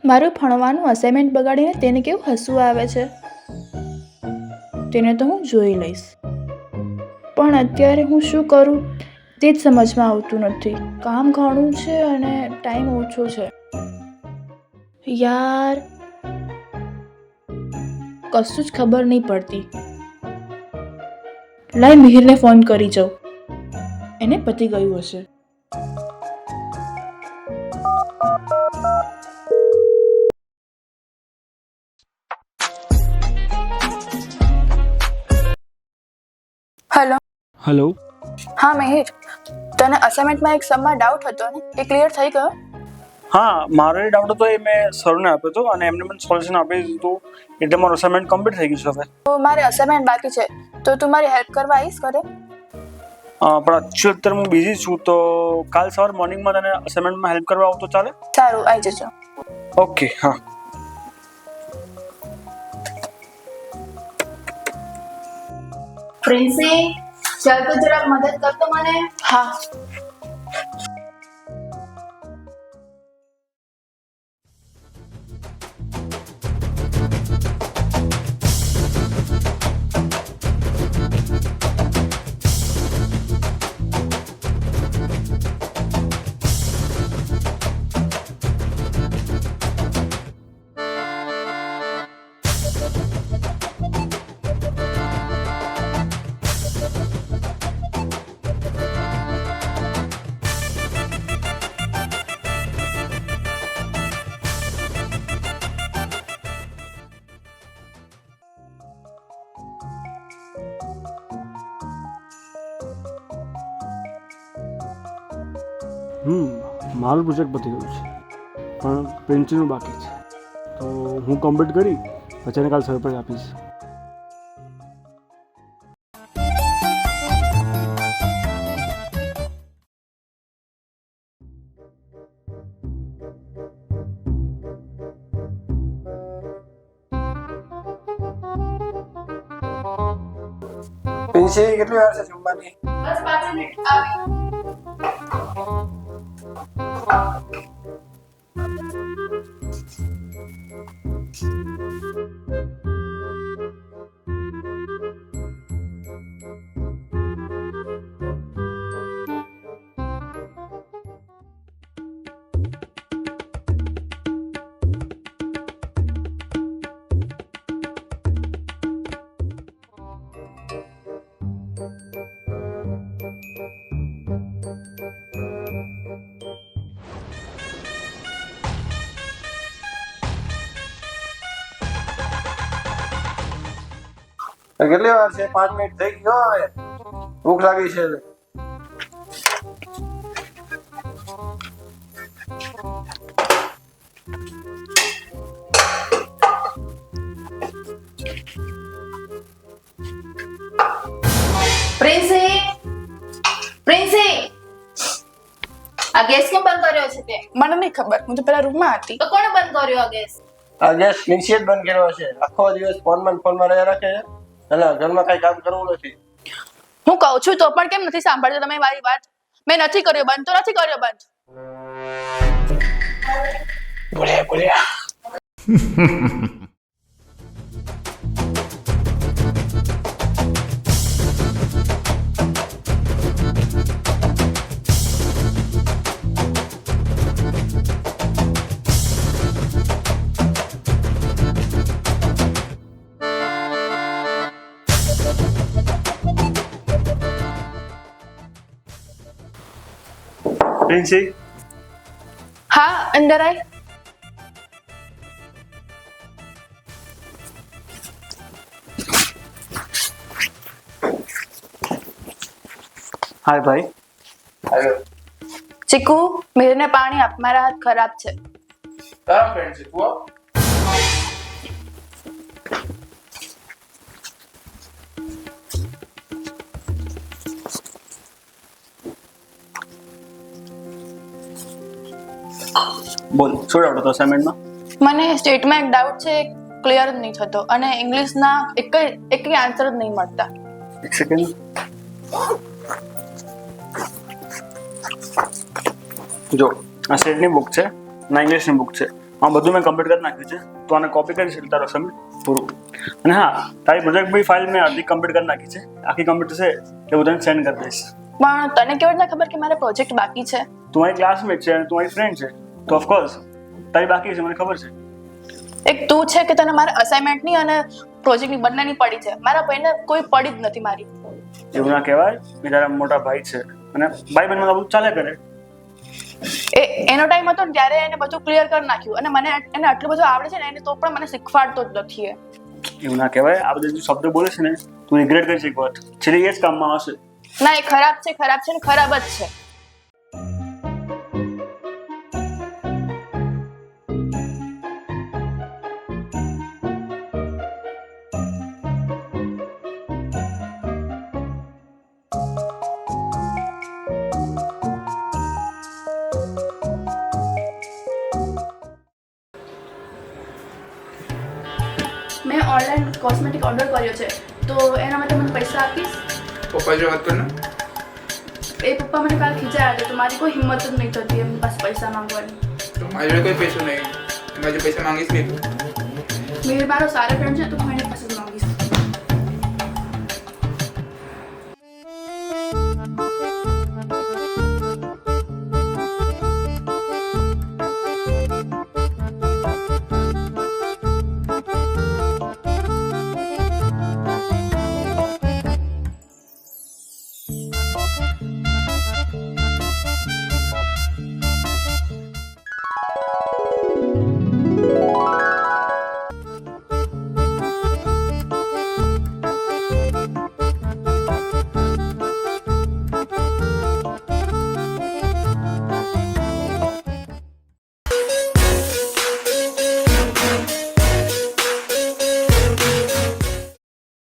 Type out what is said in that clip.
મારું ભણવાનું અસાઇનમેન્ટ બગાડીને તેને કેવું હસવું આવે છે. તેને તો હું જોઈ લઈશ. પણ અત્યારે હું શું કરું તે જ સમજમાં આવતું નથી. કામ ઘણું છે અને ટાઈમ ઓછો છે. યાર, કશું જ ખબર નહીં પડતી. લાય મિહિરને ફોન કરી જાઉં. એને પતી ગયું હશે. હેલો. હેલો. હા મિહિર, તને અસાઇનમેન્ટમાં એક સમમાં ડાઉટ હતો ને, એ ક્લિયર થઈ ગયો? હા, મારો એ ડાઉટ હતો એ મેં સરને આપ્યો હતો અને એમને મને સોલ્યુશન આપી દીધું, એટલે મારું અસાઇનમેન્ટ કમ્પ્લીટ થઈ ગયું છે હવે. તો મારે અસાઇનમેન્ટ બાકી છે, તો તું મારી હેલ્પ કરવા આવીશ ઘરે? પણ અત્યારે હું બિઝી છું, તો કાલ સવાર મોર્નિંગમાં તને અસાઇનમેન્ટમાં હેલ્પ કરવા આવું તો ચાલે? સારું, આવી જજો. ઓકે. હા. પ્રિન્સી, ચાલ તો જરાક મદદ કરતો મને. હા. મારું પ્રોજેક્ટ પતી ગયું છે, પણ પ્રિન્ટનું બાકી છે, તો હું કમ્પ્લીટ કરી પછી એને કાલ સરપ્રાઈઝ આપીશ. પ્રિન્સી, કેટલી વાર છે જમવાની? બસ 5 મિનિટ આવી. કેટલી વાર છે? 5 મિનિટ થઈ ગયો. હવે ભૂખ લાગી છે. પ્રિન્સી, પ્રિન્સી, આ ગેસ કેમ બંધ કર્યો છે તે? મને નહીં ખબર, હું તો પેલા રૂમમાં હતી. તો કોણે બંધ કર્યો આ ગેસ? આ ગેસ પ્રિન્સીએ જ બંધ કર્યો છે. આખો દિવસ ફોનમાં રહ્યા રાખે છે અને ઘરમાં કઈ કામ કરવું નથી. હું કહું છું તો પણ કેમ નથી સાંભળતો તમે મારી વાત? મેં નથી કર્યો બંધ, તો નથી કર્યો બંધ. બોલ્યા. પ્રિન્સી, હા અંદર આય. હાય ભાઈ. આવ્યો. ચીકુ મીરને પાણી આપ, મારા હાથ ખરાબ છે. તારા ફ્રેન્ડ છે તું આવ. બોલ, શું ડાઉટ હતો અસાઇનમેન્ટમાં? મને સ્ટેટમાં એક ડાઉટ છે, ક્લિયર જ નહીં થતો અને ઇંગ્લિશના એક આન્સર જ નહીં મળતા. એક સેકન્ડ. જો આ સ્ટેટની બુક છે ના ઇંગ્લિશની બુક છે, આ બધું મેં કમ્પ્લીટ કરી નાખ્યું છે. તો આને કોપી કરી છે તારો સબમિટ પૂરું. અને હા, તારી પ્રોજેક્ટ બી ફાઇલ મેં અડધી કમ્પ્લીટ કરી નાખી છે. આખી કમ્પ્લીટ છે એટલે હું તને સેન્ડ કરી દઈશ. પણ તને કેવી રીતના ખબર કે મારે પ્રોજેક્ટ બાકી છે? તું મારી ક્લાસમેટ છે અને તું મારી ફ્રેન્ડ છે, તો ઓફકોર્સ તારી બાકી છે, મને ખબર છે. એક તું છે કે તને મારે અસાઇનમેન્ટની અને પ્રોજેક્ટની બંનેની પડી છે, મારા ભાઈને કોઈ પડી જ નથી મારી. એવું ના કહેવાય, એ તારા મોટા ભાઈ છે અને ભાઈ બહેનમાં બધું ચાલે કરે. એનો ટાઈમ હતો ને ત્યારે એને બધું ક્લિયર કરી નાખ્યું અને મને એને આટલું બધું આવડે છે ને એને તો પણ મને શીખવાડતો જ નથી એ. એવું ના કહેવાય, આ બધા જે શબ્દો બોલે છે ને તું રિગ્રેટ કરીશ એક વાર, છેલ્લે એ જ કામમાં આવશે. ના, એ ખરાબ છે ને ખરાબ જ છે. મેં ઓનલાઈન કોસ્મેટિક ઓર્ડર કર્યો છે, તો એના માટે મને પૈસા આપીશ? પપ્પા જો વાત કર ને. એ પપ્પા મને કાલ ખીચાયા હતા, તો મારી કોઈ હિંમત જ નહીં થતી એમની પાસે પૈસા માંગવાની. તો મારી જોડે કોઈ પૈસો નહીં, એમાં જે પૈસા માંગીશ નહીં તું. મેં મારો સારો ફ્રેન્ડ છે, તો હું